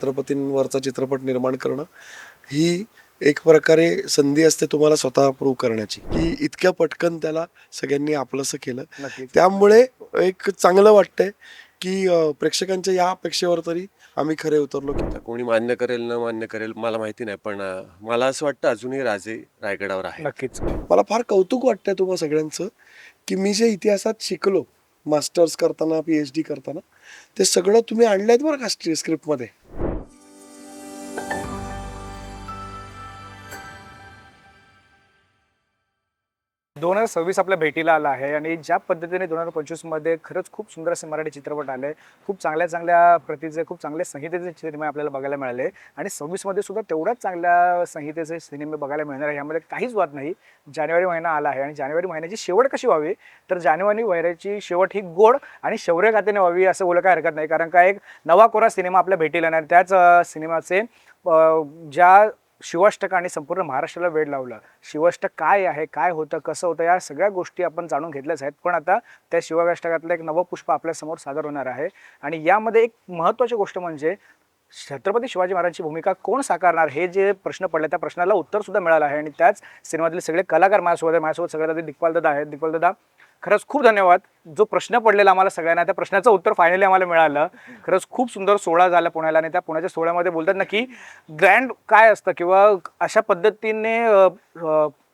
छत्रपतींवरचा चित्रपट निर्माण करणं ही एक प्रकारे संधी असते तुम्हाला स्वतः प्रूव्ह करण्याची, की इतक्या पटकन त्याला सगळ्यांनी आपलंसं केलं. नक्कीच. त्यामुळे एक चांगलं वाटतंय, की प्रेक्षकांच्या या अपेक्षेवर तरी आम्ही खरे उतरलो. की आता कोणी मान्य करेल न मान्य करेल मला माहिती नाही, पण मला असं वाटतं अजूनही राजे रायगडावर आहे. नक्कीच. मला फार कौतुक वाटतंय तुम्हा सगळ्यांचं, की मी जे इतिहासात शिकलो मास्टर्स करताना, PhD करताना, ते सगळं तुम्ही आणलंय बरं का स्क्रिप्टमध्ये. 2026 आपल्या भेटीला आला आहे आणि ज्या पद्धतीने 2025 मध्ये खरंच खूप सुंदर असे मराठी चित्रपट आले, खूप चांगल्या चांगल्या प्रतीचे, खूप चांगले संहितेचे सिनेमे आपल्याला बघायला मिळाले आणि 26 मध्ये सुद्धा तेवढ्याच चांगल्या संहितेचे सिनेमे बघायला मिळणार आहे, यामध्ये काहीच वाद नाही. जानेवारी महिना आला आहे आणि जानेवारी महिन्याची शेवट कशी व्हावी, तर जानेवारी महिन्याची शेवट ही गोड आणि शौर्यगाथेने व्हावी असं बोलायला काही हरकत नाही. कारण का एक नवा कोरा सिनेमा आपल्या भेटीला येणार, त्याच सिनेमाचे ज्या शिवाष्टकाने संपूर्ण महाराष्ट्राला वेड लावलं. शिवाष्टक काय आहे, काय होतं, कसं होतं, या सगळ्या गोष्टी आपण जाणून घेतल्याच आहेत. पण आता त्या शिवाष्टकातलं एक नवं पुष्प आपल्यासमोर सादर होणार आहे आणि यामध्ये एक महत्त्वाची गोष्ट म्हणजे छत्रपती शिवाजी महाराजांची भूमिका कोण साकारणार, हे जे प्रश्न पडले त्या प्रश्नाला उत्तर सुद्धा मिळालं आहे आणि त्याच सिनेमातले सगळे कलाकार माझ्यासोबत सगळ्यात आधी दिग्पाल दादा आहेत. दिग्पाल दादा, खरंच खूप धन्यवाद. जो प्रश्न पडलेला आम्हाला सगळ्यांना, त्या प्रश्नाचं उत्तर फायनली आम्हाला मिळालं. खरंच खूप सुंदर सोहळा झाला पुण्याला आणि त्या पुण्याच्या सोहळ्यामध्ये बोलतात ना की ग्रँड काय असतं किंवा अशा पद्धतीने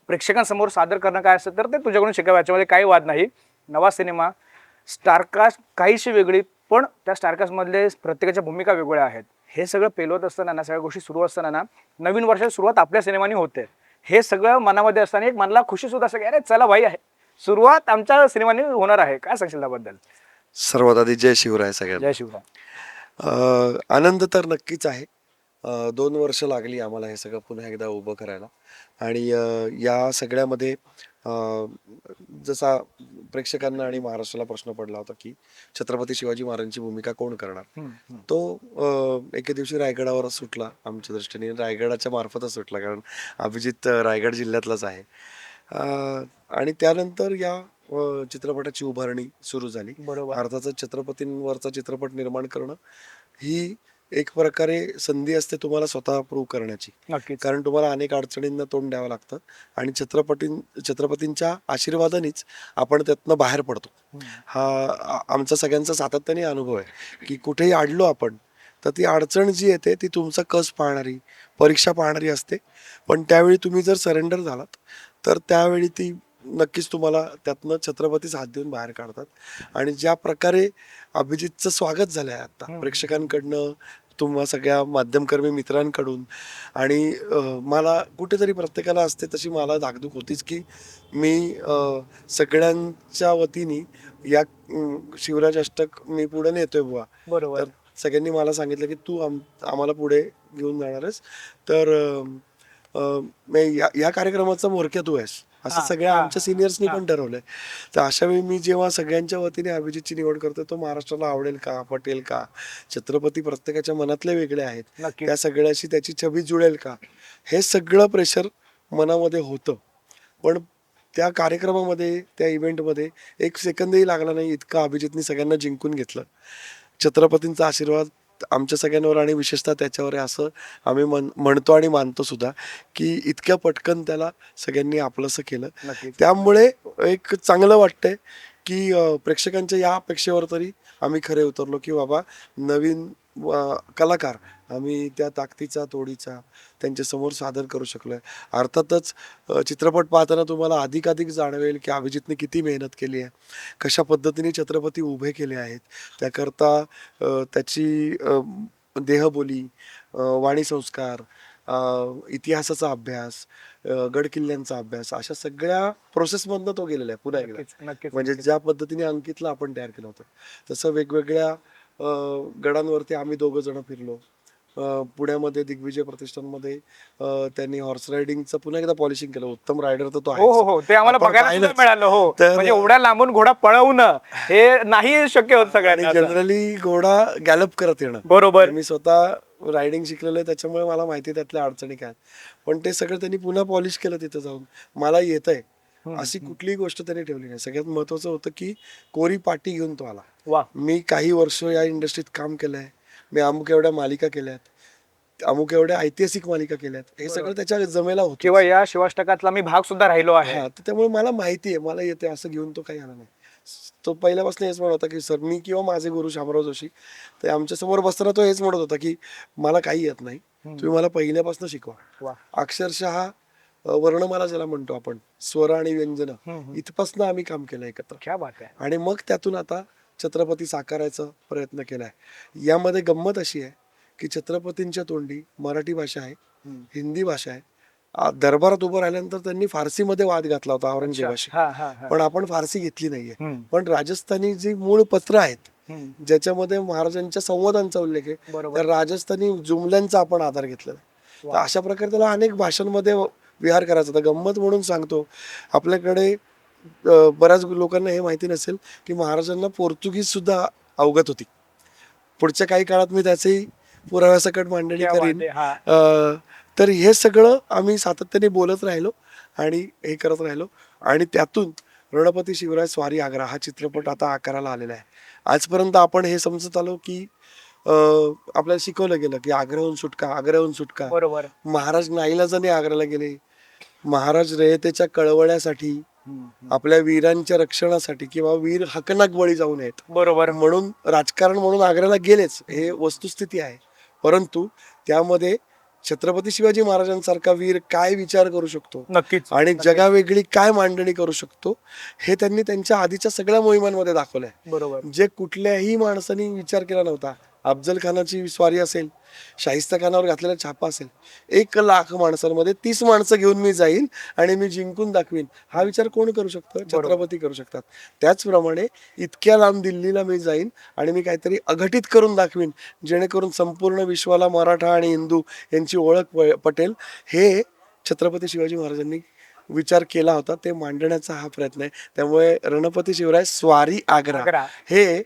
प्रेक्षकांसमोर सादर करणं काय असतं, तर ते तुझ्याकडून शिकावं, याच्यामध्ये काही वाद नाही. नवा सिनेमा, स्टारकास्ट काहीशी वेगळी, पण त्या स्टारकास्टमधले प्रत्येकाच्या भूमिका वेगवेगळ्या आहेत. हे सगळं पेलवत असताना ना, सगळ्या गोष्टी सुरू असताना ना, नवीन वर्षाची सुरुवात आपल्या सिनेमाने होते. हे सगळं मनामध्ये असताना एक मनाला खुशी सुद्धा असं की अरे चला भाई आहे, सुरुवात आमच्या सिनेमाने होणार आहे. काय सांगशील त्याबद्दल? सर्वात आधी जय शिवराय सगळ्यांना. जय शिवराय. आनंद तर नक्कीच आहे. 2 वर्ष लागली आम्हाला हे सगळं पुन्हा एकदा उभं करायला आणि या सगळ्यामध्ये अ, जसा प्रेक्षकांना आणि महाराष्ट्राला प्रश्न पडला होता, की छत्रपती शिवाजी महाराजांची भूमिका कोण करणार, तो एके दिवशी रायगडावर सुटला. आमच्या दृष्टीने रायगडाच्या मार्फतच सुटला, कारण अभिजित रायगड जिल्ह्यातलाच आहे. आणि त्यानंतर या चित्रपटाची उभारणी सुरू झाली. बरोबर. अर्थातच छत्रपतींवरचा चित्रपट निर्माण करणं ही एक प्रकारे संधी असते तुम्हाला स्वतः प्रूव्ह करण्याची, नक्कीच. कारण तुम्हाला अनेक अडचणींना तोंड द्यावं लागतं आणि छत्रपतींच्या आशीर्वादानेच आपण त्यातनं बाहेर पडतो. हा आमचा सगळ्यांचा सातत्याने अनुभव आहे, की कुठेही अडलो आपण तर ती अडचण जी येते ती तुमचा कस पाहणारी, परीक्षा पाहणारी असते. पण त्यावेळी तुम्ही जर सरेंडर झालात तर त्यावेळी ती नक्कीच तुम्हाला त्यातनं छत्रपतीच हात देऊन बाहेर काढतात. आणि ज्या प्रकारे अभिजितचं स्वागत झालं आहे आता प्रेक्षकांकडनं, तुम्हा सगळ्या माध्यमकर्मी मित्रांकडून, आणि मला कुठेतरी प्रत्येकाला असते तशी मला धाकधूक होतीच, की मी सगळ्यांच्या वतीने या शिवराज अष्टक मी पुढे नेतोय बुवा. बरोबर. तर सगळ्यांनी मला सांगितलं, की तू आम्हाला पुढे घेऊन जाणार आहेस, तर या कार्यक्रमाचा म्होरक्या तू आहेस, असं सगळ्या आमच्या सिनियर्सनी पण ठरवलंय. तर अशा वेळी मी जेव्हा सगळ्यांच्या वतीने अभिजितची निवड करतोय, तो महाराष्ट्राला आवडेल का, पटेल का, छत्रपती प्रत्येकाच्या मनातले वेगळे आहेत, नक्कीच. त्या सगळ्याशी त्याची छबी जुळेल का, हे सगळं प्रेशर मनामध्ये होतं. पण त्या कार्यक्रमामध्ये, त्या इव्हेंटमध्ये एक सेकंदही लागला नाही, इतकं अभिजितनी सगळ्यांना जिंकून घेतलं. छत्रपतींचा आशीर्वाद आमच्या सगळ्यांवर आणि विशेषतः त्याच्यावर आहे, असं आम्ही म्हणतो आणि मानतो सुद्धा, की इतक्या पटकन त्याला सगळ्यांनी आपलंसं केलं. नक्कीच. त्यामुळे एक चांगलं वाटतंय, की प्रेक्षकांच्या या अपेक्षेवर तरी आम्ही खरे उतरलो, की बाबा नवीन कलाकार आम्ही त्या ताकदीचा, तोडीचा त्यांच्यासमोर सादर करू शकलोय. अर्थातच चित्रपट पाहताना तुम्हाला अधिकाधिक जाणवेल, की अभिजितने किती मेहनत केली आहे, कशा पद्धतीने छत्रपती उभे केले आहेत. त्याकरता त्याची देहबोली, वाणी संस्कार, इतिहासाचा अभ्यास, गडकिल्ल्यांचा अभ्यास, अशा सगळ्या प्रोसेसमधनं तो गेलेला आहे पुन्हा एकदा. नक्कीच. म्हणजे ज्या पद्धतीने अंकितला आपण तयार केलं होतं, तसं वेगवेगळ्या गडांवरती आम्ही दोघं जण फिरलो. पुण्यामध्ये दिग्विजय प्रतिष्ठानमध्ये त्यांनी हॉर्स रायडिंगचं पुन्हा एकदा पॉलिशिंग केलं. उत्तम रायडर तर तो हो हो आहे, हो, ते आम्हाला आपण बघायला सुद्धा पाहिलंच. मिळालं. हो, तर म्हणजे एवढ्या लांबून घोडा पळवणं हे नाही शक्य होत आणि सगळ्यांना असं. जनरली घोडा गॅलप करत येणं. बरोबर. मी स्वतः रायडिंग शिकलेलं आहे, त्याच्यामुळे मला माहिती आहे त्यातल्या अडचणी काय. पण ते सगळं त्यांनी पुन्हा पॉलिश केलं तिथं जाऊन. मला येत आहे अशी कुठलीही गोष्ट त्यांनी ठेवली नाही. सगळ्यात महत्वाचं होतं, की कोरी पाटी घेऊन तो आला. वा. मी काही वर्ष या इंडस्ट्रीत काम केलंय, मी अमुक एवढ्या मालिका केल्यात, अमुक एवढ्या ऐतिहासिक मालिका केल्यात, हे सगळं त्याच्या जमेला होतं. किंवा या शिवाष्टकातला मी भाग सुद्धा राहिलो आहे. हा, तर त्यामुळे मला माहिती आहे, मला येते, असं घेऊन तो काही आला नाही. तो पहिल्यापासून हेच म्हणत होता की सर, मी किंवा माझे गुरु शामराव जोशी, ते आमच्या समोर बसताना तो हेच म्हणत होता की मला काही येत नाही, तुम्ही मला पहिल्यापासून शिकवा. वा. अक्षरशः वर्णमाला ज्याला म्हणतो आपण, स्वर आणि व्यंजन, इथपासून आम्ही काम केलं एकत्र. क्या बात आहे. आणि मग त्यातून आता छत्रपती साकारायचा प्रयत्न केलाय. यामध्ये गंमत अशी आहे की छत्रपतींच्या तोंडी मराठी भाषा आहे, हिंदी भाषा आहे. दरबारात उभं राहिल्यानंतर त्यांनी फारसीमध्ये वाद घातला होता औरंगजेबाशी, हा हा हा. पण आपण फारसी घेतली नाहीये. हम्म. पण राजस्थानी जी मूळ पत्र आहेत हम्म. ज्याच्यामध्ये महाराजांच्या संवादांचा उल्लेख आहे, बरोबर. त्या राजस्थानी जुमल्यांचा आपण आधार घेतलेला आहे. तर अशा प्रकारे त्याला अनेक भाषांमध्ये विहार करायचा होता. गंमत म्हणून सांगतो, आपल्याकडे बऱ्याच लोकांना हे माहिती नसेल की महाराजांना पोर्तुगीज सुद्धा अवगत होती. पुढच्या काही काळात मी त्याचेही पुराव्यासकट मांडणी क्या बात करीन. आहे. हा. तर हे सगळं आम्ही सातत्याने बोलत राहिलो आणि हे करत राहिलो, आणि त्यातून रणपती शिवराय स्वारी आग्रा हा चित्रपट आता आकाराला आलेला आहे. आजपर्यंत आपण हे समजत आलो की आपल्याला शिकवलं गेलं की आग्र्याहून सुटका, आग्र्याहून सुटका. बरोबर. महाराज नाईलाजाने आग्र्याला गेले. महाराज रयतेच्या कळवळ्यासाठी, आपल्या वीरांच्या रक्षणासाठी, किंवा वीर हकनाक बळी जाऊ नयेत बरोबर. म्हणून, राजकारण म्हणून आग्र्याला गेलेच, हे वस्तुस्थिती आहे. परंतु त्यामध्ये छत्रपती शिवाजी महाराजांसारखा वीर काय विचार करू शकतो नक्कीच. आणि जगावेगळी काय मांडणी करू शकतो, हे त्यांनी त्यांच्या आधीच्या सगळ्या मोहिमांमध्ये दाखवलंय. बरोबर. जे कुठल्याही माणसाने विचार केला नव्हता. अफजल खानाची स्वारी असेल, शाहिस्ता खानावर घातलेला छापा असेल, 1,00,000 माणसांमध्ये 30 माणसं घेऊन मी जाईन आणि मी जिंकून दाखवीन, हा विचार कोण करू शकतं? छत्रपती करू शकतात. त्याचप्रमाणे इतक्या लांब दिल्लीला मी जाईन आणि मी काहीतरी अघटित करून दाखवीन, जेणेकरून संपूर्ण विश्वाला मराठा आणि हिंदू यांची ओळख पटेल. हे छत्रपती शिवाजी महाराजांनी विचार केला होता, ते मांडण्याचा हा प्रयत्न आहे. त्यामुळे रणपती शिवराय स्वारी आग्रा आग्रा. हे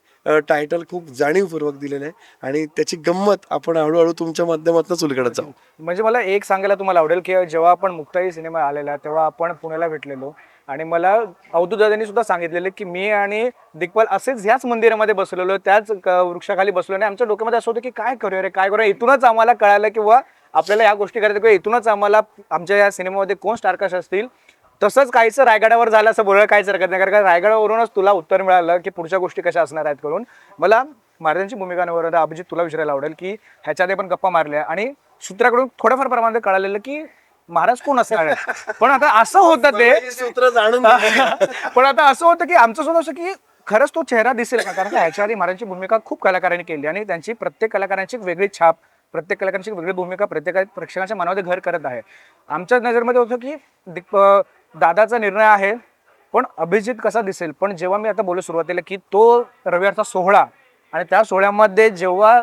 टायटल खूप जाणीवपूर्वक दिलेलं आहे, आणि त्याची गंमत आपण हळूहळू तुमच्या माध्यमातून उलगडत जाऊ. म्हणजे मला एक सांगायला तुम्हाला आवडेल की जेव्हा आपण मुक्ताई सिनेमा आलेला तेव्हा आपण पुण्याला भेटलेलो, आणि मला अवधूत दादांनी सुद्धा सांगितलेलं की मी आणि दिग्पाल असेच ह्याच मंदिरामध्ये बसलेलो, त्याच वृक्षाखाली बसलो, आणि आमच्या डोक्यामध्ये असं होतं की काय करूया रे, काय करूया. इथूनच आम्हाला कळालं किंवा आपल्याला या गोष्टी करायच्या, किंवा इथूनच आम्हाला आमच्या या सिनेमामध्ये कोण स्टारकास्ट असतील. तसंच काहीचं रायगडावर झालं असं बोलायला काहीच हरकत नाही, कारण रायगडावरूनच तुला उत्तर मिळालं की पुढच्या गोष्टी कशा असणार आहेत करून. मला महाराजांची भूमिकांवर अभिजित तुला विचारायला आवडेल की ह्याच्यामध्ये पण गप्पा मारल्या आणि सूत्राकडून थोड्याफार प्रमाणात कळालेलं की महाराज कोण असणार आहे. पण आता असं होतं ते सूत्र जाणून पण आता असं होतं की आमचं सुद्धा असं की खरंच तो चेहरा दिसेल का, कारण ह्याच्या आधी महाराजांची भूमिका खूप कलाकारांनी केली आणि त्यांची प्रत्येक कलाकारांची वेगळी छाप, प्रत्येक कलाकारांची वेगळी भूमिका प्रत्येक प्रेक्षकांच्या मनामध्ये घर करत आहे. आमच्या नजरमध्ये होतं की दादाचा निर्णय आहे, पण अभिजित कसा दिसेल. पण जेव्हा मी आता बोलू सुरुवातीला की तो रविवारचा सोहळा, आणि त्या सोहळ्यामध्ये जेव्हा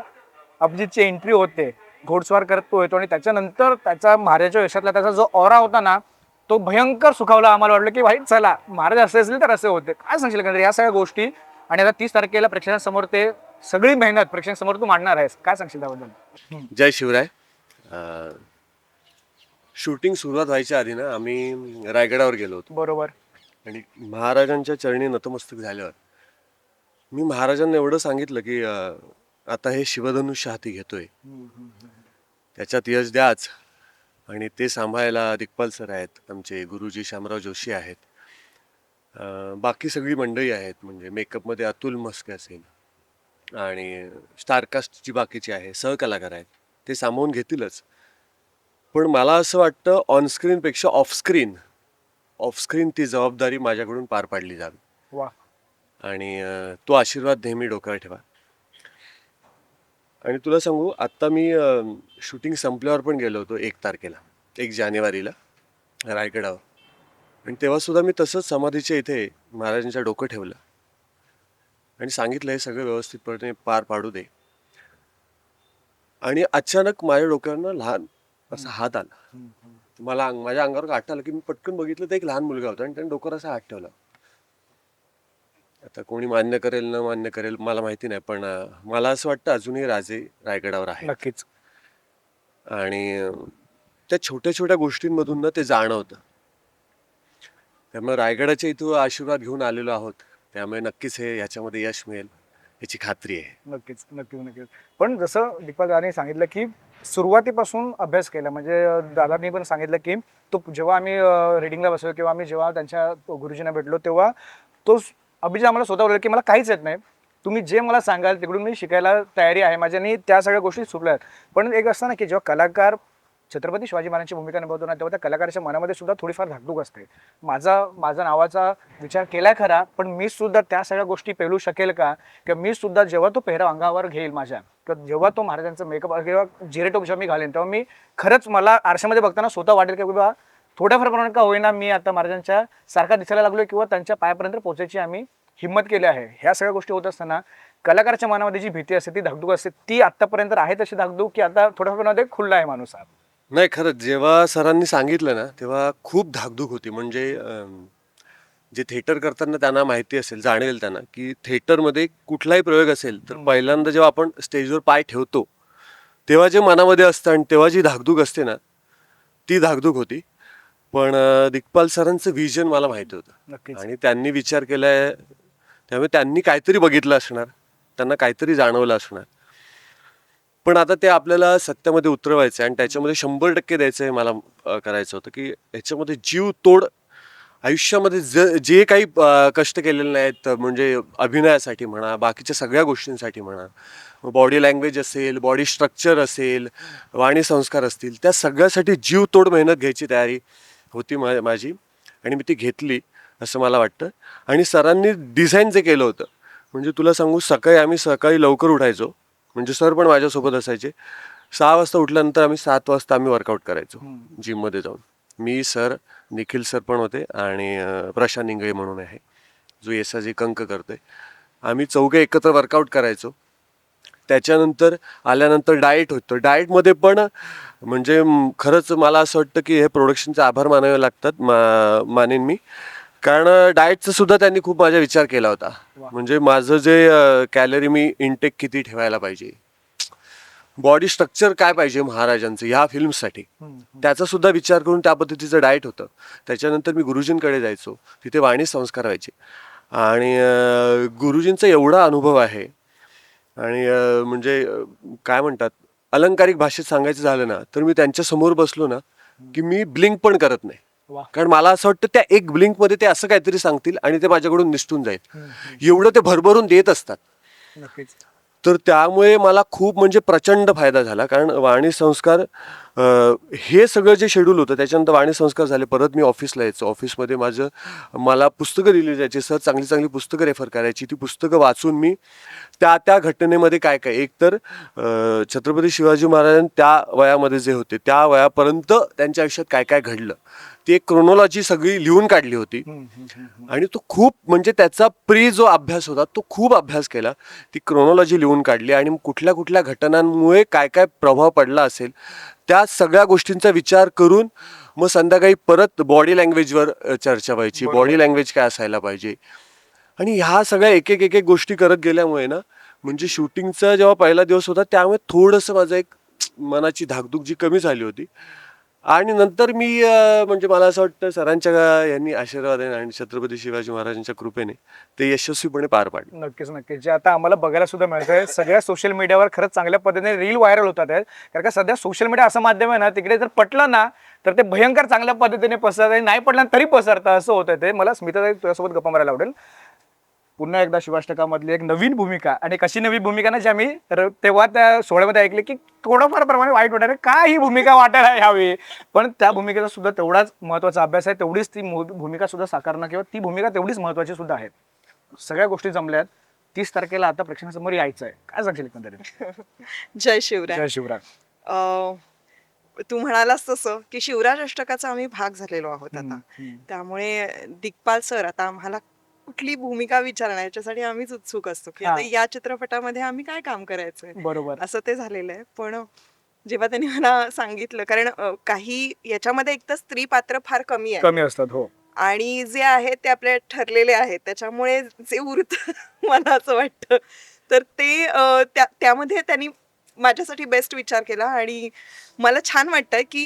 अभिजितची एंट्री होते, घोडस्वार करत तो येतो, आणि त्याच्यानंतर त्याचा महाराजाच्या वेशातला त्याचा जो ऑरा होता ना, तो भयंकर सुखावला. आम्हाला वाटलं की भाई चला, महाराज असे असले तर असे होते. काय सांगशील का या सगळ्या गोष्टी, आणि आता 30 तारखेला प्रेक्षकांसमोर ते सगळी मेहनत प्रेक्षकांसमोर तू मांडणार आहेस, काय सांगशील त्याबद्दल? जय शिवराय. शूटिंग सुरुवात व्हायच्या आधी ना आम्ही रायगडावर गेलो होतो, बरोबर. आणि महाराजांच्या चरणी नतमस्तक झाल्यावर मी महाराजांना एवढं सांगितलं की आता हे शिवधनुष्य हाती घेतोय, त्याच्यात यश द्याच, आणि ते सांभाळायला दिग्पाल सर आहेत, आमचे गुरुजी शामराव जोशी आहेत, बाकी सगळी मंडळी आहेत, म्हणजे मेकअपमध्ये अतुल मस्के असेल आणि स्टारकास्टची बाकीची आहे, सहकलाकार आहेत, ते सामावून घेतीलच. पण मला असं वाटतं ऑनस्क्रीनपेक्षा ऑफस्क्रीन ती जबाबदारी माझ्याकडून पार पाडली जावी, वा. आणि तो आशीर्वाद नेहमी डोक्यावर ठेवा. आणि तुला सांगू, आत्ता मी शूटिंग संपल्यावर पण गेलो होतो 1 तारखेला, 1 जानेवारीला रायगडावर, आणि तेव्हा सुद्धा मी तसंच समाधीच्या इथे महाराजांच्या डोकं ठेवलं आणि सांगितलं हे सगळं व्यवस्थितपणे पार पाडू दे. आणि अचानक माझ्या डोक्यावरनं लहान असा हात आला. मला माझ्या अंगावर काटा आला की मी पटकन बघितलं तर एक लहान मुलगा होता, आणि त्याने डोक्यावर असा हात ठेवला. आता कोणी मान्य करेल न मान्य करेल मला माहिती नाही, पण मला असं वाटतं अजूनही राजे रायगडावर आहे. नक्कीच. आणि त्या छोट्या छोट्या गोष्टींमधून ना ते जाणवतं. त्यामुळे रायगडाच्या इथं आशीर्वाद घेऊन आलेलो आहोत, त्यामुळे नक्कीच हे ह्याच्यामध्ये यश मिळेल. याची खात्री आहे. नक्कीच नक्कीच नक्कीच. पण जसं दिग्पाल दादांनी सांगितलं की सुरुवातीपासून अभ्यास केला, म्हणजे दादांनी पण सांगितलं की तो जेव्हा आम्ही रिडिंगला बसलो किंवा आम्ही जेव्हा त्यांच्या गुरुजींना भेटलो तेव्हा तो अभिजित आम्हाला स्वतः बोलला की मला काहीच येत नाही, तुम्ही जे मला सांगाल तिकडून मी शिकायला तयारी आहे माझी, आणि त्या सगळ्या गोष्टी सुटल्या आहेत. पण एक असतं ना की जेव्हा कलाकार छत्रपती शिवाजी महाराजांची भूमिका निभावतो ना, तेव्हा त्या कलाकाराच्या मनामध्ये सुद्धा थोडीफार धाकधूक असते. माझा नावाचा विचार केलाय खरा, पण मी सुद्धा त्या सगळ्या गोष्टी पेलू शकेल का, किंवा मी सुद्धा जेव्हा तो पेहराव अंगावर घेईल माझ्या, किंवा जेव्हा तो महाराजांचा मेकअप किंवा जिरेटोप जेव्हा मी घालेन, तेव्हा मी खरंच मला आरशामध्ये बघताना स्वतः वाटेल की बाबा थोड्याफार प्रमाणात का होईना मी आता महाराजांच्या सारखा दिसायला लागलोय, किंवा त्यांच्या पायापर्यंत पोहोचायची आम्ही हिंमत केली आहे. ह्या सगळ्या गोष्टी होत असताना कलाकाराच्या मनामध्ये जी भीती असते, ती धाकधूक असते, ती आतापर्यंत आहे तशी धाकधूक, की आता थोड्याफार प्रमाणात खुल्ला आहे माणूस हा? नाही, खरंच जेव्हा सरांनी सांगितलं ना तेव्हा खूप धाकधूक होती. म्हणजे जे थिएटर करताना त्यांना माहिती असेल, जाणवेल त्यांना, की थिएटरमध्ये कुठलाही प्रयोग असेल तर पहिल्यांदा जेव्हा आपण स्टेजवर पाय ठेवतो तेव्हा जे मनामध्ये असतं आणि तेव्हा जी धाकधूक असते ना, ती धाकधूक होती. पण दिग्पाल सरांचं विजन मला माहिती होतं नक्कीच. आणि त्यांनी विचार केलाय, त्यामुळे त्यांनी काहीतरी बघितलं असणार, त्यांना काहीतरी जाणवलं असणार. पण आता ते आपल्याला सत्यामध्ये उतरवायचं आहे आणि त्याच्यामध्ये 100% द्यायचं आहे. मला करायचं होतं की ह्याच्यामध्ये जीव तोड आयुष्यामध्ये जे काही कष्ट केलेले नाहीत, म्हणजे अभिनयासाठी म्हणा, बाकीच्या सगळ्या गोष्टींसाठी म्हणा, बॉडी लँग्वेज असेल, बॉडी स्ट्रक्चर असेल, वाणी संस्कार असतील, त्या सगळ्यासाठी जीव तोड मेहनत घ्यायची तयारी होती माझी आणि मी ती घेतली असं मला वाटतं. आणि सरांनी डिझाईन जे केलं होतं, म्हणजे तुला सांगू, सकाळी लवकर उठायचो, म्हणजे सर पण माझ्यासोबत असायचे. 6 वाजता उठल्यानंतर आम्ही 7 वाजता वर्कआउट करायचो जिममध्ये जाऊन. मी, सर, निखिल सर पण होते आणि प्रशांत इंगळे म्हणून आहे जो येसाजी कंक करतोय. आम्ही चौघे एकत्र वर्कआउट करायचो. त्याच्यानंतर आल्यानंतर डाएट होतं. डाएटमध्ये पण म्हणजे खरंच मला असं वाटतं की हे प्रोडक्शनचे आभार मानावे लागतात, मानेन मी. कारण डाएटचा सुद्धा त्यांनी खूप माझा विचार केला होता. म्हणजे माझं जे कॅलरी मी इनटेक किती ठेवायला पाहिजे, बॉडी स्ट्रक्चर काय पाहिजे महाराजांचं ह्या फिल्मसाठी, त्याचा सुद्धा विचार करून त्या पद्धतीचं डाएट होतं. त्याच्यानंतर मी गुरुजींकडे जायचो, तिथे वाणी संस्कार व्हायचे आणि गुरुजींचा एवढा अनुभव आहे आणि म्हणजे काय म्हणतात, अलंकारिक भाषेत सांगायचं झालं ना तर मी त्यांच्या समोर बसलो ना की मी ब्लिंक पण करत नाही. कारण मला असं वाटतं त्या एक ब्लिंकमध्ये ते असं काहीतरी सांगतील आणि ते माझ्याकडून निसटून जाईल, एवढं ते भरभरून देत असतात. नक्कीच. तर त्यामुळे मला खूप म्हणजे प्रचंड फायदा झाला. कारण वाणी संस्कार हे सगळं जे शेड्यूल होतं, त्याच्यानंतर वाणी संस्कार झाले, परत मी ऑफिसला यायचो. ऑफिसमध्ये मला पुस्तकं दिली जायची, सर चांगली चांगली पुस्तकं रेफर करायची. ती पुस्तकं वाचून मी त्या घटनेमध्ये काय काय, एकतर छत्रपती शिवाजी महाराज त्या वयामध्ये जे होते त्या वयापर्यंत त्यांच्या आयुष्यात काय काय घडलं, ती एक क्रोनॉलॉजी सगळी लिहून काढली होती. आणि तो खूप म्हणजे त्याचा जो अभ्यास होता तो खूप अभ्यास केला, ती क्रोनॉलॉजी लिहून काढली आणि कुठल्या कुठल्या घटनांमुळे काय काय प्रभाव पडला असेल त्या सगळ्या गोष्टींचा विचार करून मग संध्याकाळी परत बॉडी लँग्वेजवर चर्चा व्हायची, बॉडी लँग्वेज काय असायला पाहिजे. आणि ह्या सगळ्या एक एक गोष्टी करत गेल्यामुळे ना, म्हणजे शूटिंगचा जेव्हा पहिला दिवस होता त्यामुळे थोडंसं माझं एक मनाची धाकधूक जी कमी झाली होती. आणि नंतर मी म्हणजे मला असं वाटतं सरांच्या यांनी आशीर्वादाने आणि छत्रपती शिवाजी महाराजांच्या कृपेने ते यशस्वीपणे पार पाडले. नक्कीच नक्कीच. जे आता आम्हाला बघायला सुद्धा मिळतंय सगळ्या सोशल मीडियावर खरंच चांगल्या पद्धतीने रील व्हायरल होतात आहेत. कारण का सध्या सोशल मीडिया असं माध्यम आहे ना, तिकडे जर पटलं ना तर ते भयंकर चांगल्या पद्धतीने पसरत आहे, नाही पटलं तरी पसरतं, असं होतं ते. मला स्मिता तुझ्यासोबत गप्पा मारायला आवडेल. पुन्हा एकदा शिवाष्टकामधली एक नवीन भूमिका, आणि कशी नवीन भूमिका ना, जी आम्ही तेव्हा त्या सोहळ्यामध्ये ऐकले की थोडंफार प्रमाणे वाईट वाटणार का ही भूमिका वाटायला यावी, पण त्या भूमिकेचा सुद्धा तेवढाच महत्त्वाचा अभ्यास आहे, तेवढीच ती भूमिका सुद्धा साकारणं किंवा ती भूमिका तेवढीच महत्त्वाची सुद्धा आहे. सगळ्या गोष्टी जमल्यात. 30 तारखेला आता प्रेक्षकांसमोर यायचं आहे. काय सांगशील एकंदरीत? जय शिवराय. जय शिवराय. तू म्हणालास तसं की शिवराज अष्टकाचा आम्ही भाग झालेलो आहोत आता, त्यामुळे दिग्पाल सर आता आम्हाला कुठली भूमिका विचारणार याच्यासाठी आम्हीच उत्सुक असतो की आता या चित्रपटामध्ये आम्ही काय काम करायचंय. बरोबर. असं ते झालेलं आहे. पण जेव्हा त्यांनी मला सांगितलं, कारण काही याच्यामध्ये एक तर स्त्री पात्र फार कमी कमी असतात. हो. आणि जे आहे ते आपले ठरलेले आहेत, त्याच्यामुळे जे उरतं मला असं वाटतं तर ते त्यामध्ये त्यांनी माझ्यासाठी बेस्ट विचार केला. आणि मला छान वाटतंय की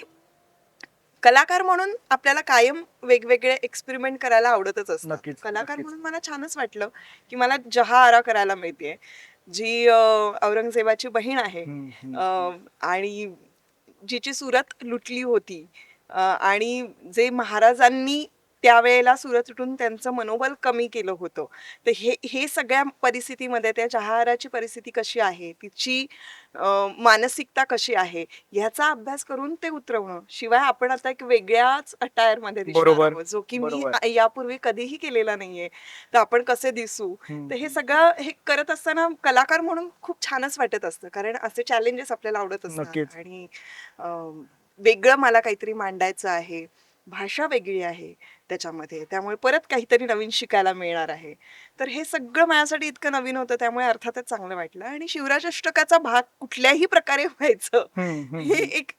कलाकार म्हणून आपल्याला कायम वेगवेगळे एक्सपेरिमेंट करायला आवडतच असतात. नक्कीच, कलाकार नक्कीच. म्हणून मला छानच वाटलं की मला जहा आरा करायला मिळतेय, जी औरंगजेबाची बहीण आहे, आणि जिची सुरत लुटली होती, आणि जे महाराजांनी त्यावेळेला सुरत लुटून त्यांचं मनोबल कमी केलं होतं. तर हे हे सगळ्या परिस्थितीमध्ये त्या जहाराची परिस्थिती कशी आहे, तिची मानसिकता कशी आहे, ह्याचा अभ्यास करून ते उतरवणं. शिवाय आपण आता एक वेगळ्याच अटायरमध्ये दिसणार बरोबर, आहोत, जो की मी बरोबर. यापूर्वी कधीही केलेला नाहीये. तर आपण कसे दिसू, हम्म. तर हे सगळं हे करत असताना कलाकार म्हणून खूप छानच वाटत असतं, कारण असे चॅलेंजेस आपल्याला आवडत असतात. नक्कीच. आणि वेगळं मला काहीतरी मांडायचं आहे, भाषा वेगळी आहे त्याच्यामध्ये, त्यामुळे परत काहीतरी नवीन शिकायला मिळणार आहे. तर हे सगळं माझ्यासाठी इतकं नवीन होतं, त्यामुळे अर्थातच चांगलं वाटलं. आणि शिवराज अष्टकाचा भाग कुठल्याही प्रकारे व्हायचं हे एक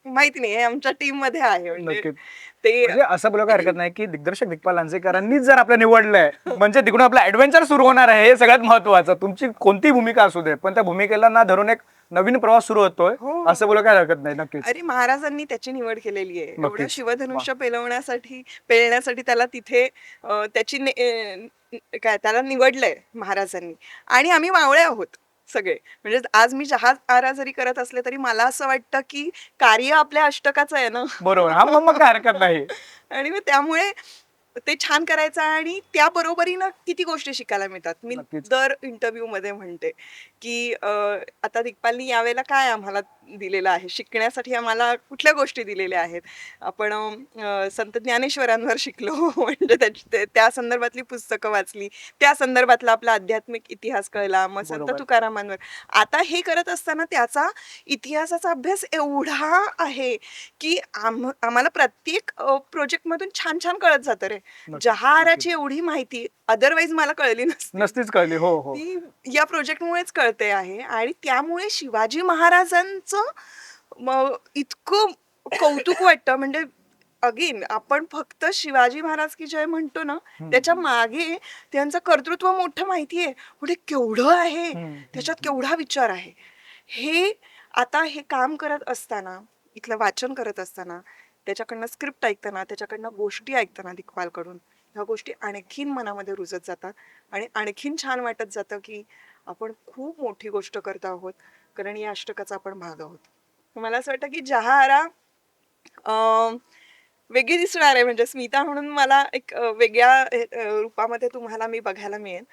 माहिती नाही, हे आमच्या टीम मध्ये आहे. म्हणजे नक्कीच. ते म्हणजे असं बोलायला काही हरकत नाही की दिग्दर्शक दिग्पाल लांजेकरांनीच जर आपलं निवडलंय म्हणजे तिकडून आपलं ऍडव्हेंचर सुरू होणार आहे, हे सगळ्यात महत्वाचं. तुमची कोणती भूमिका असू दे, पण त्या भूमिकेला ना धरून एक नवीन प्रवास सुरू होतोय, हो. असं बोलायला काही हरकत नाही. नक्कीच. अरे महाराजांनी त्याची निवड केलेली आहे. एवढं नक्कीच. शिवधनुष्य पेलण्यासाठी त्याला तिथे काय त्याला निवडलंय महाराजांनी. आणि आम्ही मावळे आहोत सगळे. म्हणजे आज मी जहाज आरा जरी करत असले तरी मला असं वाटतं की कार्य आपल्या अष्टकाचं आहे ना. बरोबर. हा, मग काय हरकत नाही. आणि मग त्यामुळे ते छान करायचं आहे. आणि त्या बरोबरीनं किती गोष्टी शिकायला मिळतात. मी नक्कीच. दर इंटरव्ह्यू मध्ये म्हणते की आता दिग्पालनी यावेळेला काय आम्हाला दिलेलं आहे शिकण्यासाठी, आम्हाला कुठल्या गोष्टी दिलेल्या आहेत. आपण संत ज्ञानेश्वरांवर शिकलो म्हणजे त्या संदर्भातली पुस्तकं वाचली, त्या संदर्भातला आपला आध्यात्मिक इतिहास कळला, मग संत बरोबर. तुकारामांवर. आता हे करत असताना त्याचा इतिहासाचा अभ्यास एवढा आहे की आम्हाला प्रत्येक प्रोजेक्ट मधून छान छान कळत जातं रे. नक्कीच, जहाराची एवढी माहिती अदरवाईज मला कळली नसती, नसतीच कळली. हो हो. ती या प्रोजेक्टमुळेच कळते आहे. आणि त्यामुळे शिवाजी महाराजांचं इतकं कौतुक वाटतं. म्हणजे अगेन आपण फक्त शिवाजी महाराज की जय म्हणतो ना, त्याच्या मागे त्यांचं कर्तृत्व मोठं माहितीये, म्हणजे केवढं आहे, त्याच्यात केवढा विचार आहे. हे आता हे काम करत असताना, इथलं वाचन करत असताना, त्याच्याकडनं स्क्रिप्ट ऐकताना, त्याच्याकडनं गोष्टी ऐकताना दिग्पालकडून, ह्या गोष्टी आणखीन मनामध्ये रुजत जातात आणि आणखीन छान वाटत जातं की आपण खूप मोठी गोष्ट करत आहोत, कारण या अष्टकाचा आपण भाग आहोत. मला असं वाटतं की जहा आरा वेगळी दिसणार आहे. म्हणजे स्मिता म्हणून मला एक वेगळ्या रूपामध्ये तुम्हाला मी बघायला मिळेल,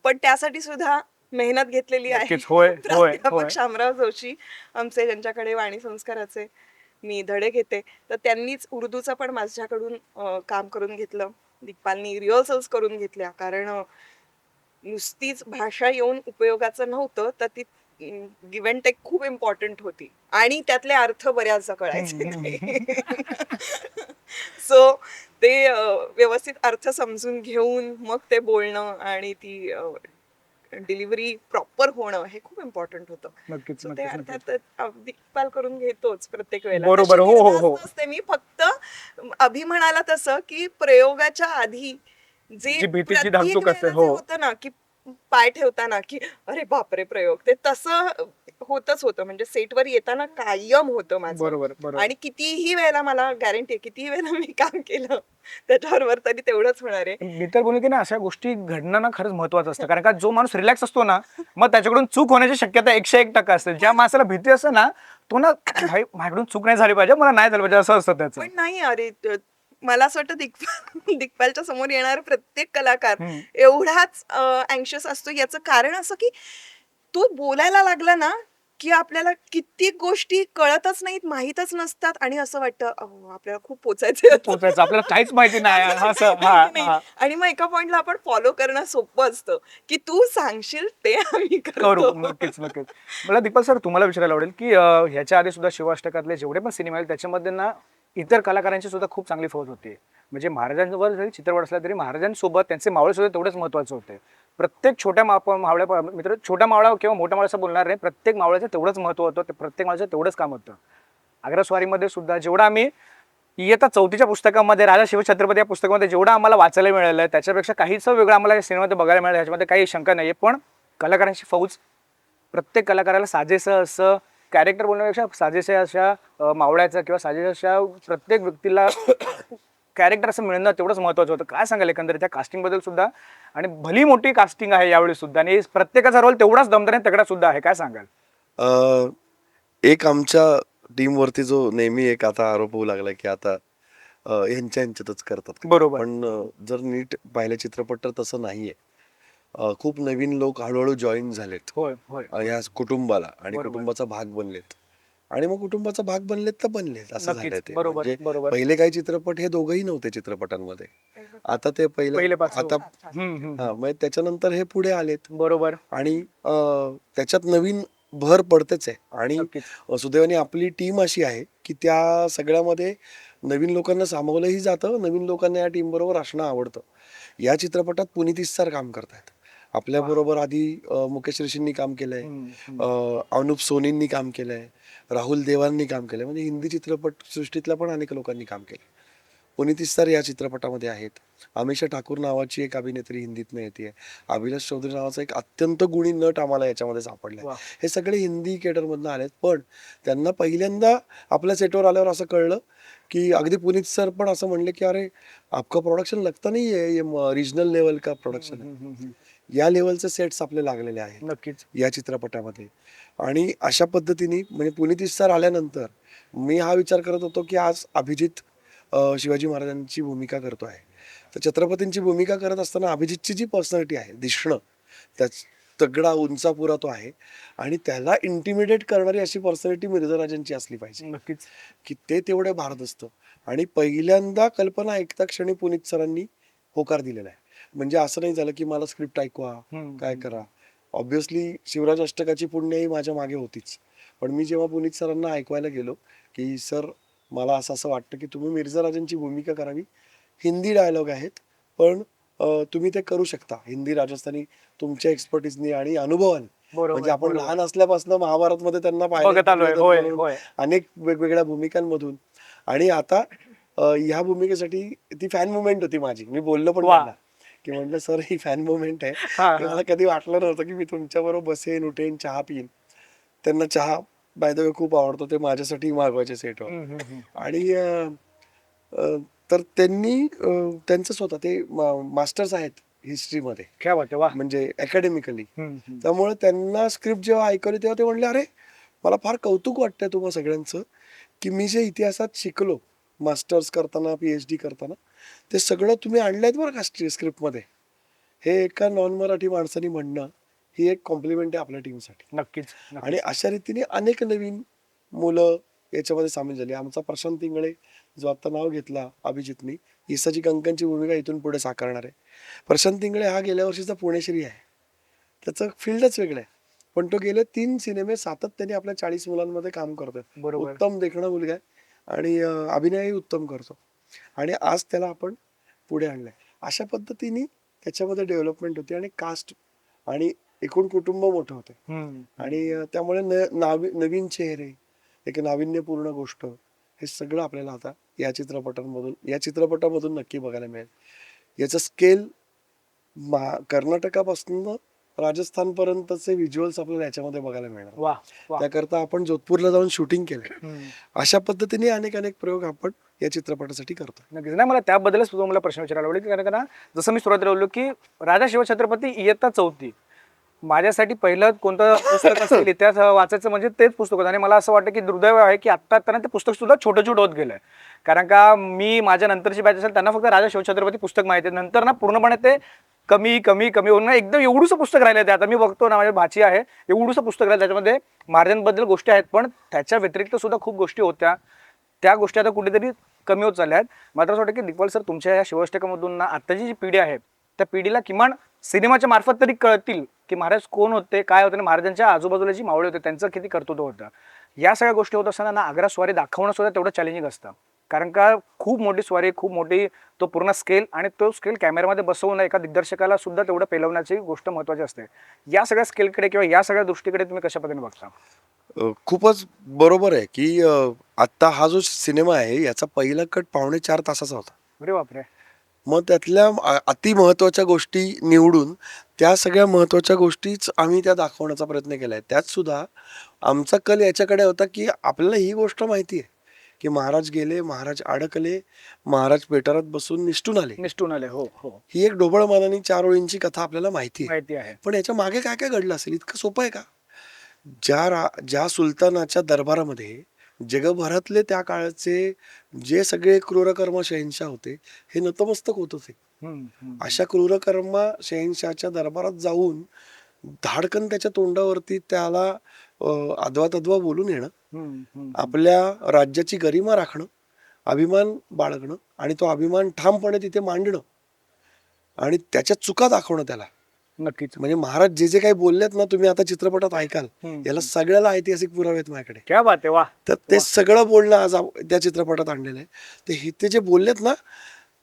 पण त्यासाठी सुद्धा मेहनत घेतलेली आहे. नक्कीच. होय होय प्राध्यापक होय. शामराव जोशी आमचे, ज्यांच्याकडे वाणी संस्काराचे मी धडे घेते, तर त्यांनीच उर्दूचं पण माझ्याकडून काम करून घेतलं. दिग्पालनी रिहर्सल्स करून घेतल्या, कारण नुसतीच भाषा येऊन उपयोगाचं नव्हतं, तर ती गिव्ह अँड टेक खूप इम्पॉर्टंट होती. आणि त्यातले अर्थ बऱ्याचदा कळायचे. सो ते व्यवस्थित अर्थ समजून घेऊन मग ते बोलणं आणि ती डिलिव्हरी प्रॉपर होणं हे खूप इम्पॉर्टंट होतं. नक्कीच. So ते नक्कीच. नक्कीच. अर्थात दिग्पाल करून घेतोच प्रत्येक वेळेला. बरोबर. तशी हो, हो, निर्धास्त हो. नसते मी, फक्त अभि म्हणाला तसं की प्रयोगाच्या आधी जे जी भीतीची प्रत्येक धाकधूक असते. वेळेला जे हो. होतं ना की पाय ठेवताना की अरे बापरे प्रयोग, ते तसं होतच होतं. म्हणजे सेटवर येताना कायम होतं माझं. बरोबर बरोबर. आणि कितीही वेळेला मला गॅरंटी आहे, कितीही वेळेला मी काम केलं त्याच्याबरोबर तरी तेवढंच होणार आहे. मी तर बोलू की ना, अशा गोष्टी घडणं ना खरंच महत्वाचं असतं. कारण का जो माणूस रिलॅक्स असतो ना, मग त्याच्याकडून चूक होण्याची शक्यता 101% असते. ज्या माणसाला भीती असते ना, तो ना भाई माझ्याकडून चूक नाही झाली पाहिजे, मला नाही झालं पाहिजे, असं असतं त्याचं. पण नाही अरे, मला असं वाटतं दिग्पालच्या समोर येणारा प्रत्येक कलाकार एवढाच अँक्शियस असतो. याचं कारण असं की तो बोलायला लागला ना की आपल्याला कित्येक गोष्टी कळतच नाहीत, माहीतच नसतात, आणि असं वाटतं अहो आपल्याला खूप पोचायचं पोचायचं आपल्याला काहीच माहिती नाही असं. हा. आणि मग एका पॉइंटला आपण फॉलो करणं सोपं असतं की तू सांगशील ते आम्ही करू. करू. नक्कीच नक्कीच. मला दिग्पाल सर तुम्हाला विचारायला आवडेल की ह्याच्या आधी सुद्धा शिवाष्टकातले जेवढे पण सिनेमा आहेत त्याच्यामध्ये ना इतर कलाकारांची सुद्धा खूप चांगली फौज होती. म्हणजे महाराजांवर जरी चित्रपट असला तरी महाराजांसोबत त्यांचे मावळे सुद्धा तेवढेच महत्वाचे होते. प्रत्येक छोट्या मावळ्या मित्र, छोटा मावळा किंवा मोठा मावळा असं बोलणार नाही, प्रत्येक मावळ्याचं तेवढंच महत्व होतं, ते प्रत्येक मावळ्याचं तेवढंच काम होतं. आग्रास्वारीमध्ये सुद्धा जेवढं आम्ही इयत्ता 4थीच्या पुस्तकामध्ये राजा शिवछत्रपती या पुस्तकामध्ये जेवढं आम्हाला वाचायला मिळालं आहे त्याच्यापेक्षा काहीच वेगळं आम्हाला सिनेमामध्ये बघायला मिळालं, ह्याच्यामध्ये काही शंका नाही आहे. पण कलाकारांची फौज, प्रत्येक कलाकाराला साजेसं असं कॅरेक्टर बोलण्यापेक्षा साजेशा अशा मावळ्याचा किंवा साजेशा अशा प्रत्येक व्यक्तीला कॅरेक्टर असं मिळणं तेवढंच महत्त्वाचं होतं. काय सांगाल एकंदरीत त्या कास्टिंग बद्दल सुद्धा? आणि भली मोठी कास्टिंग आहे यावेळी सुद्धा आणि प्रत्येकाचा रोल तेवढाच दमदार आणि तगडा सुद्धा आहे. काय सांगाल? अ, एक आमच्या टीमवरती जो नेहमी एक आता आरोप होऊ लागला की आता ह्यांच्यातच करतात. बरोबर. पण जर नीट पाहिलं चित्रपट तर तसं नाहीये. खूप नवीन लोक हळूहळू जॉईन झालेत होय होय. ह्या कुटुंबाला आणि बरोबर. कुटुंबाचा भाग बनलेत. आणि मग कुटुंबाचा भाग बनलेत तर बनलेत असं नक्कीच. झालंय ते. बरोबर, म्हणजे बरोबर. पहिले काही चित्रपट हे दोघंही नव्हते चित्रपटांमध्ये. आता ते पहिलेपासून. आता हा मग त्याच्यानंतर हे पुढे आलेत बरोबर. आणि त्याच्यात नवीन भर पडतेच आहे. आणि नक्कीच. सुदैवाने आपली टीम अशी आहे की त्या सगळ्यामध्ये नवीन लोकांना सामावलंही जातं, नवीन लोकांना या टीम बरोबर असणं आवडतं. या चित्रपटात पुनीत इस्सार काम करतायत. आपल्या बरोबर आधी मुकेश ऋषींनी काम केलंय, अनुप सोनींनी काम केलंय, राहुल देवांनी काम केलंय. म्हणजे हिंदी चित्रपट सृष्टीतल्या पण अनेक लोकांनी काम केलं. पुनीत इस्सार या चित्रपटामध्ये आहेत. अमिषा ठाकूर नावाची एक अभिनेत्री हिंदीतनं येते. अभिलाष चौधरी नावाचा एक अत्यंत गुणी नट आम्हाला याच्यामध्ये सापडलाय. वा. हे सगळे हिंदी केडरमधनं आलेत. पण त्यांना पहिल्यांदा आपल्या सेटवर आल्यावर असं कळलं की अगदी पुनीत सर पण असं म्हणले की अरे आपका प्रोडक्शन लगता नहीं है, ये रीजनल लेवल का प्रोडक्शन है. या लेवलचे सेट्स आपले लागलेले आहेत नक्कीच. या चित्रपटामध्ये. आणि अशा पद्धतीने म्हणजे पुनीत इस्सार आल्यानंतर मी हा विचार करत होतो की आज अभिजित शिवाजी महाराजांची भूमिका करतो आहे. तर छत्रपतींची भूमिका करत असताना अभिजितची जी पर्सनॅलिटी आहे, दिसणं, त्याच तगडा उंचापुरा तो आहे आणि त्याला इंटिमिडेट करणारी अशी पर्सनॅलिटी मिर्झा राजांची असली पाहिजे नक्कीच. की ते तेवढे भारत असतं. आणि पहिल्यांदा कल्पना ऐकता क्षणी पुनीत सरांनी होकार दिलेला आहे. म्हणजे असं नाही झालं की मला स्क्रिप्ट ऐकवा, काय करा. ऑब्व्हियसली शिवराज अष्टकाची पुण्याई माझ्या मागे होतीच. पण मी जेव्हा पुनीत सरांना ऐकवायला गेलो की सर मला असं वाटतं की तुम्ही मिर्झा राजांची भूमिका करावी, हिंदी डायलॉग आहेत पण तुम्ही ते करू शकता हिंदी राजस्थानी तुमच्या एक्सपर्टीजनी आणि अनुभवाने. बरोबर, म्हणजे आपण बरोबर. लहान असल्यापासून महाभारतमध्ये त्यांना बघत आलोय. होय म्हणून होय. अनेक वेगवेगळ्या भूमिकांमधून. आणि आता ह्या भूमिकेसाठी ती फॅन मुवमेंट होती माझी. मी बोललो पण वा. त्यांना की म्हटलं सर ही फॅन मुवमेंट आहे हा, की हा. मला कधी वाटलं नव्हतं की मी तुमच्याबरोबर बसेन, उठेन, चहा पिईन. त्यांना चहा बाय द वे खूप आवडतो, ते माझ्यासाठी मागवायचे सेटवर. आणि तर त्यांनी त्यांचं स्वतः ते मास्टर्स आहेत हिस्ट्रीमध्ये, क्या बात आहे. वा. म्हणजे अकॅडमिकली. त्यामुळे त्यांना स्क्रिप्ट जेव्हा ऐकवली तेव्हा ते म्हणले अरे मला फार कौतुक वाटतंय तुम्हा सगळ्यांचं की मी जे इतिहासात शिकलो मास्टर्स करताना, PhD करताना, ते सगळं तुम्ही आणलंयत बरं का स्क्रिप्टमध्ये. हे एका नॉन मराठी माणसाने म्हणणं ही एक कॉम्प्लिमेंट आहे आपल्या टीमसाठी. नक्कीच. आणि अशा रीतीने अनेक नवीन मुलं याच्यामध्ये सामील झाली. आमचा प्रशांत इंगळे जो आता नाव घेतला अभिजितनी, इसाजी कंकनची भूमिका इथून पुढे साकारणार आहे. प्रशांत इंगळे हा गेल्या वर्षीचा पुणेश्री आहे. त्याचं फील्डच वेगळं आहे. पण तो गेले 3 सिनेमे सातत्याने आपल्या 40 मुलांमध्ये काम करतोय. बरोबर. उत्तम देखणा मुलगा आहे आणि अभिनयही उत्तम करतो. आणि आज त्याला आपण पुढे आणलंय. अशा पद्धतीने त्याच्यामध्ये डेव्हलपमेंट होती आणि कास्ट आणि एकूण कुटुंब मोठं होतं. आणि त्यामुळे नवीन चेहरे, एक नाविन्यपूर्ण गोष्ट, हे सगळं आपल्याला आता या चित्रपटामधून नक्की बघायला मिळेल. याचं स्केल कर्नाटकापासून राजस्थान पर्यंतचे व्हिज्युअल्स आपल्याला याच्यामध्ये बघायला मिळणार. वा वा. त्याकरता आपण जोधपूरला जाऊन शूटिंग केलंय. अशा पद्धतीने अनेक प्रयोग आपण या चित्रपटासाठी करतो. नक्कीच. नाही, मला त्याबद्दलच तुम्हाला प्रश्न विचारायला आवडेल कारण का ना, जसं मी सुरुवातीला बोललो की राजा शिवछत्रपती इयत्ता 4थी माझ्यासाठी पहिलं कोणतं पुस्तक असेल इतिहास वाचायचं म्हणजे तेच पुस्तक होतं. आणि मला असं वाटतं की दुर्दैव आहे की आत्ता ते पुस्तक सुद्धा छोटं होत गेलंय. कारण का मी माझ्या नंतरची बॅच असेल त्यांना फक्त राजा शिवछत्रपती पुस्तक माहिती आहे. नंतर ना पूर्णपणे ते कमी होऊन ना एकदम एवढूसं पुस्तक राहिलं. ते आता मी बघतो ना, माझी भाची आहे, एवढूसं पुस्तक राहिलं. त्याच्यामध्ये महाराजांबद्दल गोष्टी आहेत पण त्याच्या व्यतिरिक्त सुद्धा खूप गोष्टी होत्या. त्या गोष्टी आता कुठेतरी कमी होत चालल्या आहेत. मात्र असं वाटतं की दिग्पाल सर तुमच्या या शिवाष्टकामधून ना आत्ताची जी पिढी आहे त्या पिढीला किमान सिनेमाच्या मार्फत तरी कळतील की महाराज कोण होते, काय होते, आणि महाराजांच्या आजूबाजूला जी मावळे होते त्यांचं किती कर्तृत्व होतं. या सगळ्या गोष्टी होत असताना ना आग्रा स्वारी दाखवणं सुद्धा तेवढं चॅलेंजिंग असतं. कारण का खूप मोठी स्वारी, खूप मोठी तो पूर्ण स्केल, आणि तो स्केल कॅमेऱ्यामध्ये बसवून एका दिग्दर्शकाला सुद्धा तेवढं पेलवण्याची गोष्ट महत्त्वाची असते. या सगळ्या स्केलकडे किंवा या सगळ्या दृष्टीकडे तुम्ही कशा पद्धतीने बघता? खूपच बरोबर आहे की आत्ता हा जो सिनेमा आहे याचा पहिला कट 4.5 तासाचा होता. अरे बापरे. मग त्यातल्या अति महत्त्वाच्या गोष्टी निवडून त्या सगळ्या महत्त्वाच्या गोष्टीच आम्ही त्या दाखवण्याचा प्रयत्न केलाय. त्यात सुद्धा आमचा कल याच्याकडे होता की आपल्याला ही गोष्ट माहिती आहे की महाराज गेले, महाराज अडकले, महाराज पेटारात बसून निष्ठून आले. निष्ठून आले. हो हो, ही एक ढोबळ मानाने 4 ओळींची कथा आपल्याला माहिती आहे. माहिती आहे. पण याच्या मागे काय काय घडलं असेल इतकं सोपं आहे का? ज्या सुलतानाच्या दरबारामध्ये जगभरातले त्या काळचे जे सगळे क्रूरकर्म शहेनशाह होते हे नतमस्तक होत होते. अशा क्रूरकर्म शहेनशाहच्या दरबारात जाऊन धाडकन त्याच्या तोंडावरती त्याला अद्वा तद्वा बोलून येणं, आपल्या राज्याची गरिमा राखणं, अभिमान बाळगणं आणि तो अभिमान ठामपणे तिथे मांडणं आणि त्याच्या चुका दाखवणं त्याला. नक्कीच. म्हणजे महाराज जे जे काही बोललेत ना, तुम्ही आता चित्रपटात ऐकाल, याला सगळ्याला ऐतिहासिक पुरावे आहेत माझ्याकडे. क्या बात आहे. वा. तर ते सगळं बोलणं आज त्या चित्रपटात आणलेलं आहे. ते जे बोललेत ना,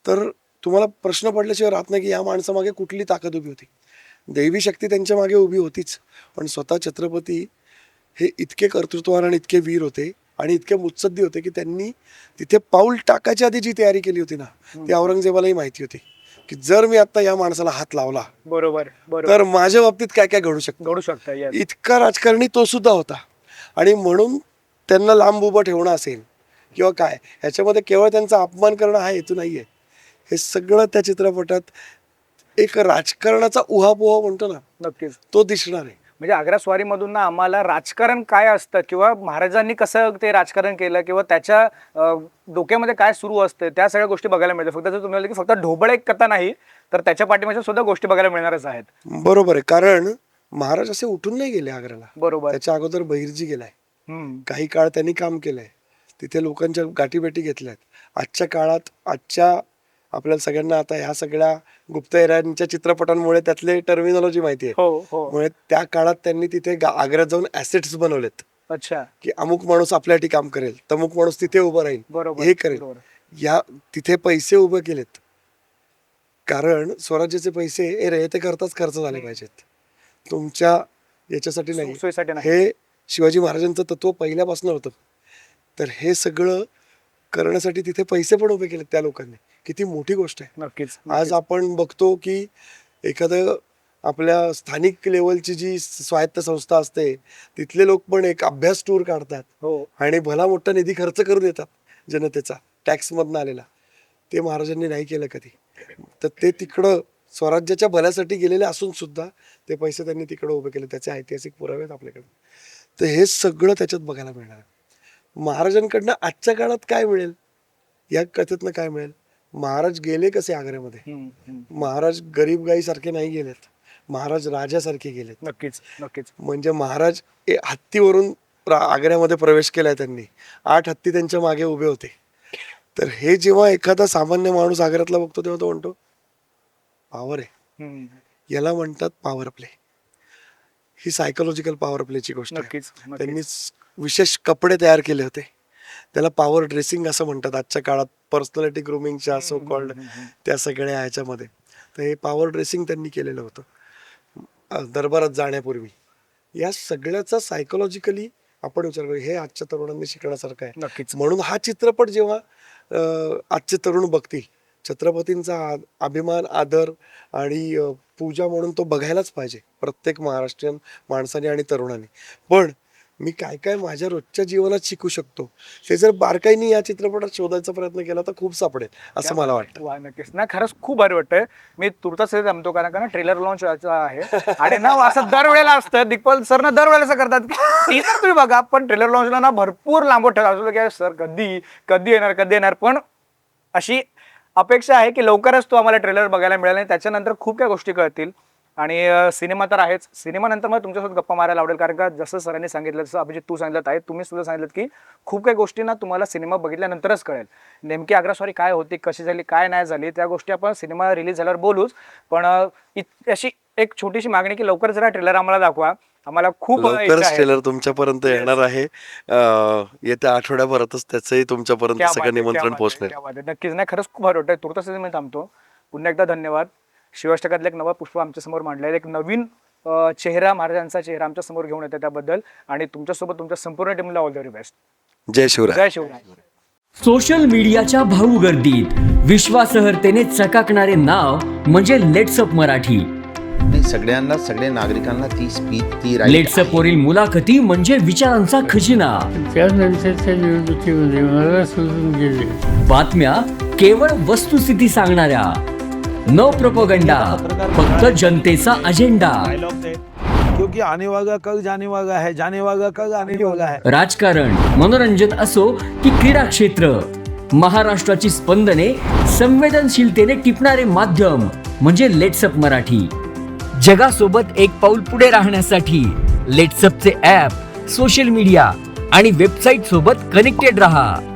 तर तुम्हाला प्रश्न पडल्याशिवाय राहत नाही की या माणसामागे कुठली ताकद उभी होती. दैवी शक्ती त्यांच्या मागे उभी होतीच, पण स्वतः छत्रपती हे इतके कर्तृत्ववान आणि इतके वीर होते आणि इतके मुत्सद्दी होते की त्यांनी तिथे पाऊल टाकायच्या आधी जी तयारी केली होती ना, ती औरंगजेबालाही माहिती होती की जर मी आता या माणसाला हात लावला बरोबर बरोबर तर माझ्या बाबतीत काय काय घडू घडू शकतं. Yes. इतका राजकारणी तो सुद्धा होता. आणि म्हणून त्यांना लांब उभं ठेवणं असेल किंवा काय, ह्याच्यामध्ये केवळ त्यांचा अपमान करणं हा हेतू नाहीये. हे सगळं त्या चित्रपटात एक राजकारणाचा उहापोहा म्हणतो ना, नक्कीच. तो दिसणार आहे. म्हणजे आग्रा स्वारीमधून ना आम्हाला राजकारण काय असतं किंवा महाराजांनी कसं ते राजकारण केलं किंवा त्याच्या डोक्यामध्ये काय सुरू असतं त्या सगळ्या गोष्टी बघायला मिळतात. फक्त जर तुम्ही म्हणलं की फक्त ढोबळ एक कथा नाही, तर त्याच्या पाठीमागच्या सुद्धा गोष्टी बघायला मिळणारच आहेत. बरोबर आहे, कारण महाराज असे उठून नाही गेले आग्र्याला. बरोबर. त्याच्या अगोदर बहिर्जी गेलाय, हम्म. काही काळ त्यांनी काम केलंय, तिथे लोकांच्या गाठीभेटी घेतल्यात. आजच्या काळात आपल्याला सगळ्यांना आता ह्या सगळ्या गुप्तहेरांच्या चित्रपटांमुळे त्यातले टर्मिनॉलॉजी माहिती आहे. हो हो. मुळे त्या काळात त्यांनी तिथे आग्र्यात जाऊन ऍसेट्स बनवलेत अच्छा. की अमुक माणूस आपल्यासाठी काम करेल, तमुक माणूस तिथे उभं राहील, बरोबर. हे करेल. बरोबर. या तिथे पैसे उभे केलेत, कारण स्वराज्याचे पैसे हे रयते करताच खर्च झाले पाहिजेत, तुमच्या याच्यासाठी नाही. सोयीसाठी नाही. हे शिवाजी महाराजांचं तत्व पहिल्यापासून होतं. तर हे सगळं करण्यासाठी तिथे पैसे पण उभे केलेत त्या लोकांनी. किती मोठी गोष्ट आहे. नक्कीच. आज आपण बघतो की एखादं आपल्या स्थानिक लेवलची जी स्वायत्त संस्था असते तिथले लोक पण एक अभ्यास टूर काढतात हो. आणि भला मोठा निधी खर्च करून येतात जनतेचा टॅक्स मधनं आलेला. ते महाराजांनी नाही केलं कधी. तर ते तिकडं स्वराज्याच्या भल्यासाठी गेलेले असून सुद्धा ते पैसे त्यांनी तिकडं उभे केले, त्याचे ऐतिहासिक पुरावे आहेत आपल्याकडे. तर हे सगळं त्याच्यात बघायला मिळणार आहे. महाराजांकडनं आजच्या काळात काय मिळेल, या कथेतनं काय मिळेल? महाराज गेले कसे आग्र्यामध्ये? महाराज गरीब गाईसारखे नाही गेलेत, महाराज राजासारखे गेलेत. नक्कीच नक्कीच. म्हणजे महाराज हत्तीवरून आग्र्यामध्ये प्रवेश केलाय त्यांनी. 8 हत्ती त्यांच्या मागे उभे होते. तर हे जेव्हा एखादा सामान्य माणूस आग्र्यातला बघतो तेव्हा तो म्हणतो पॉवर आहे. याला म्हणतात पॉवर प्ले. ही सायकोलॉजिकल पॉवर प्लेची गोष्ट आहे. नक्कीच. त्यांनी विशेष कपडे तयार केले होते, त्याला पॉवर ड्रेसिंग असं म्हणतात आजच्या काळात. पर्सनॅलिटी ग्रूमिंगच्या सो कॉल्ड त्या सगळ्या ह्याच्यामध्ये. तर हे पॉवर ड्रेसिंग त्यांनी केलेलं होतं दरबारात जाण्यापूर्वी. या सगळ्याचा सायकोलॉजिकली आपण विचार करू, हे आजच्या तरुणांनी शिकण्यासारखं आहे. नक्कीच. म्हणून हा चित्रपट जेव्हा आजचे तरुण बघतील, छत्रपतींचा अभिमान, आदर आणि पूजा म्हणून तो बघायलाच पाहिजे प्रत्येक महाराष्ट्रीयन माणसाने आणि तरुणाने. पण मी काय काय माझ्या रोजच्या जीवनात शिकू शकतो हे जर बारकाईने या चित्रपटात शोधायचा प्रयत्न केला तर खूप सापडेल असं मला वाटतं. वा, नक्कीच. नाही, खरंच खूप भारी वाटतंय. मी तुर्तास जमतो कारण ट्रेलर लॉन्च आहे आणि ना असं दरवेळेला असतं, दिग्पाल सर ना दरवेळेला असं करतात टीजर तुम्ही बघा, पण ट्रेलर लॉन्चला ना भरपूर लांबवत ठेवा असं की सर कधी येणार. पण अशी अपेक्षा आहे की लवकरच तो आम्हाला ट्रेलर बघायला मिळेल आणि त्याच्यानंतर खूप काही गोष्टी कळतील. आणि सिनेमा तर आहेच. सिनेमानंतर मला तुमच्यासोबत गप्पा मारायला आवडेल, कारण का जसं सरांनी सांगितलं, जसं अभिजित तू सांगितलं आहे, तुम्ही सुद्धा सांगितलं की खूप काही गोष्टी ना तुम्हाला सिनेमा बघितल्यानंतरच कळेल. नेमकी आग्रा स्वारी काय होती, कशी झाली, काय नाही झाली, त्या गोष्टी आपण सिनेमा रिलीज झाल्यावर बोलूच. पण अशी एक छोटीशी मागणी की लवकर जरा ट्रेलर आम्हाला दाखवा. आम्हाला खूप लवकरच ट्रेलर तुमच्यापर्यंत येणार आहे. येत्या आठवड्याभरातच त्याचंही तुमच्यापर्यंत सगळं निमंत्रण पोहोचणार. नक्कीच. नाही, खरंच खूप भारी वाटतंय. तुर्तास मी थांबतो. पुन्हा एकदा धन्यवाद. शिवाष्टकातलं एक नवं पुष्प आमच्या समोर मांडलंय, एक नवीन चेहरा, महाराजांचा चेहरा आमच्या समोर घेऊन येते, त्याबद्दल आणि तुमच्यासोबत तुमच्या संपूर्ण टीमला ऑल द व्हेरी बेस्ट. जय शिवराय. जय शिवराय. सोशल मीडियाच्या भाऊ गर्दीत विश्वासार्हतेने चकाकणारे नाव म्हणजे लेट्सअप मराठी. नाही, सगळ्या नागरिकांना ती स्पीच ती right लेट्सअप वरील मुलाखती म्हणजे विचारांचा खजिना. त्यानंतरच्या निवडणुकीमध्ये मला सोडून गेले. बातम्या केवळ वस्तुस्थिती सांगणाऱ्या, न प्रोपगंडा, फक्त जनतेचा अजेंडा. क्योंकि आने वाला कल जाने वाला है, जाने वाला कल आने वाला है. राजकारण, मनोरंजन असो की क्रीडा क्षेत्र, महाराष्ट्राची स्पंदने संवेदनशीलतेने टिपणारे माध्यम म्हणजे लेट्सअप मराठी. जगासोबत एक पाऊल पुढे राहण्यासाठी लेट्सअपचे ॲप, सोशल मीडिया आणि वेबसाईट सोबत कनेक्टेड रहा.